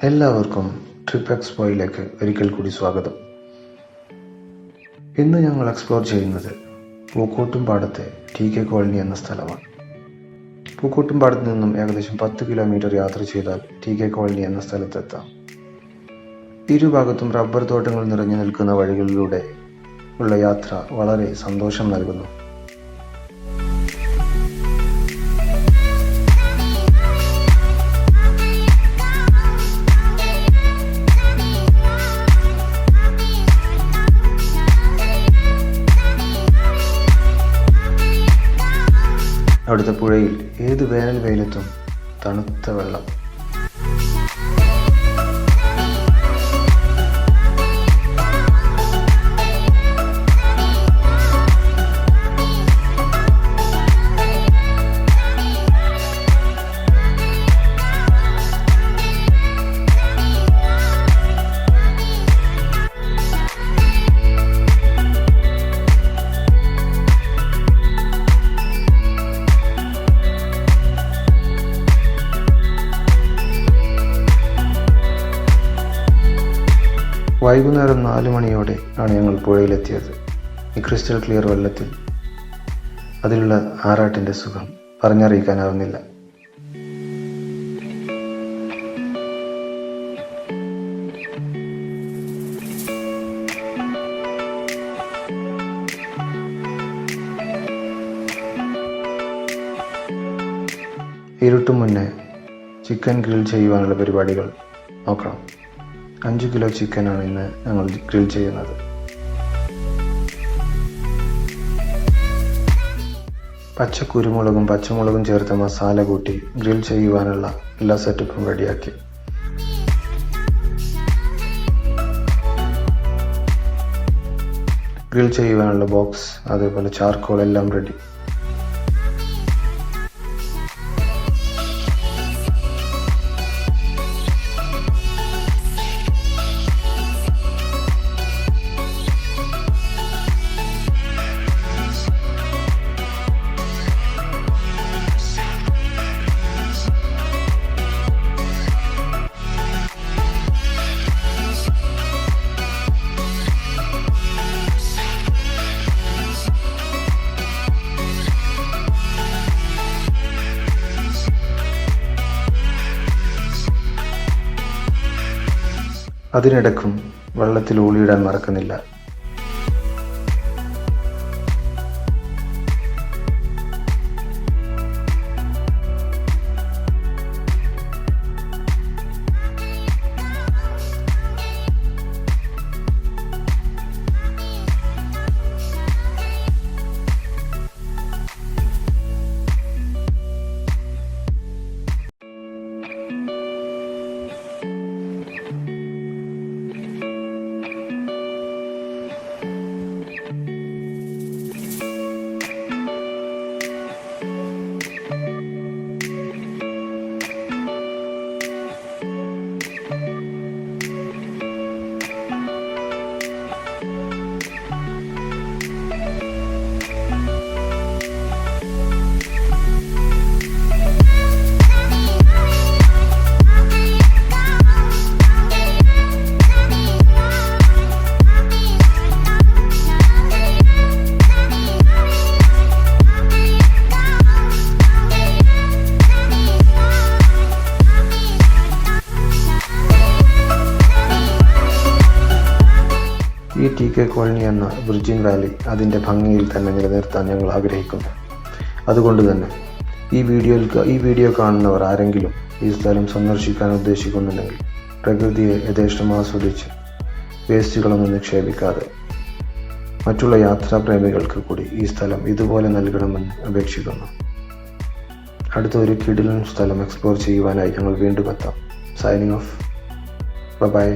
എല്ലാവർക്കും ട്രിപ്എക്സ്പോയിലേക്ക് ഒരിക്കൽ കൂടി സ്വാഗതം. ഇന്ന് ഞങ്ങൾ എക്സ്പ്ലോർ ചെയ്യുന്നത് പൂക്കോട്ടുംപാടത്തെ TK കോളനി എന്ന സ്ഥലമാണ്. പൂക്കോട്ടുംപാടത്ത് നിന്നും ഏകദേശം 10 കിലോമീറ്റർ യാത്ര ചെയ്താൽ TK കോളനി എന്ന സ്ഥലത്തെത്താം. ഇരുഭാഗത്തും റബ്ബർ തോട്ടങ്ങൾ നിറഞ്ഞു നിൽക്കുന്ന വഴികളിലൂടെ ഉള്ള യാത്ര വളരെ സന്തോഷം നൽകുന്നു. അവിടുത്തെ പുഴയിൽ ഏത് വേനൽ വെയിലത്തും തണുത്ത വെള്ളം. വൈകുന്നേരം 4 മണിയോടെ ആണ് ഞങ്ങൾ പുഴയിലെത്തിയത്. ഈ ക്രിസ്റ്റൽ ക്ലിയർ വെള്ളത്തിൽ അതിലുള്ള ആറാട്ടിൻ്റെ സുഖം പറഞ്ഞറിയിക്കാനാവുന്നില്ല. ഇരുട്ടും മുന്നേ ചിക്കൻ ഗ്രിൽ ചെയ്യുവാനുള്ള പരിപാടികൾ നോക്കണം. 5 കിലോ ചിക്കനാണ് ഇന്ന് ഞങ്ങൾ ഗ്രിൽ ചെയ്യുന്നത്. പച്ചമുളകും ചേർത്ത മസാല കൂട്ടി ഗ്രിൽ ചെയ്യുവാനുള്ള എല്ലാ സെറ്റപ്പും റെഡിയാക്കി. ഗ്രിൽ ചെയ്യുവാനുള്ള ബോക്സ്, അതേപോലെ ചാർക്കോൾ എല്ലാം റെഡി. അതിനിടയ്ക്കും വെള്ളത്തിൽ ഊളിയിടാൻ മറക്കുന്നില്ല. ഈ TK കോളനി എന്ന വിർജിൻ വാലി അതിൻ്റെ ഭംഗിയിൽ തന്നെ നിലനിർത്താൻ ഞങ്ങൾ ആഗ്രഹിക്കുന്നു. അതുകൊണ്ട് തന്നെ ഈ വീഡിയോ കാണുന്നവർ ആരെങ്കിലും ഈ സ്ഥലം സന്ദർശിക്കാൻ ഉദ്ദേശിക്കുന്നുണ്ടെങ്കിൽ പ്രകൃതിയെ യഥേഷ്ടം ആസ്വദിച്ച് വേസ്റ്റുകളൊന്നും നിക്ഷേപിക്കാതെ മറ്റുള്ള യാത്രാപ്രേമികൾക്ക് കൂടി ഈ സ്ഥലം ഇതുപോലെ നൽകണമെന്ന് അപേക്ഷിക്കുന്നു. അടുത്ത ഒരു കിടിലൻ സ്ഥലം എക്സ്പ്ലോർ ചെയ്യുവാനായി ഞങ്ങൾ വീണ്ടും എത്താം. Signing off. ബൈ.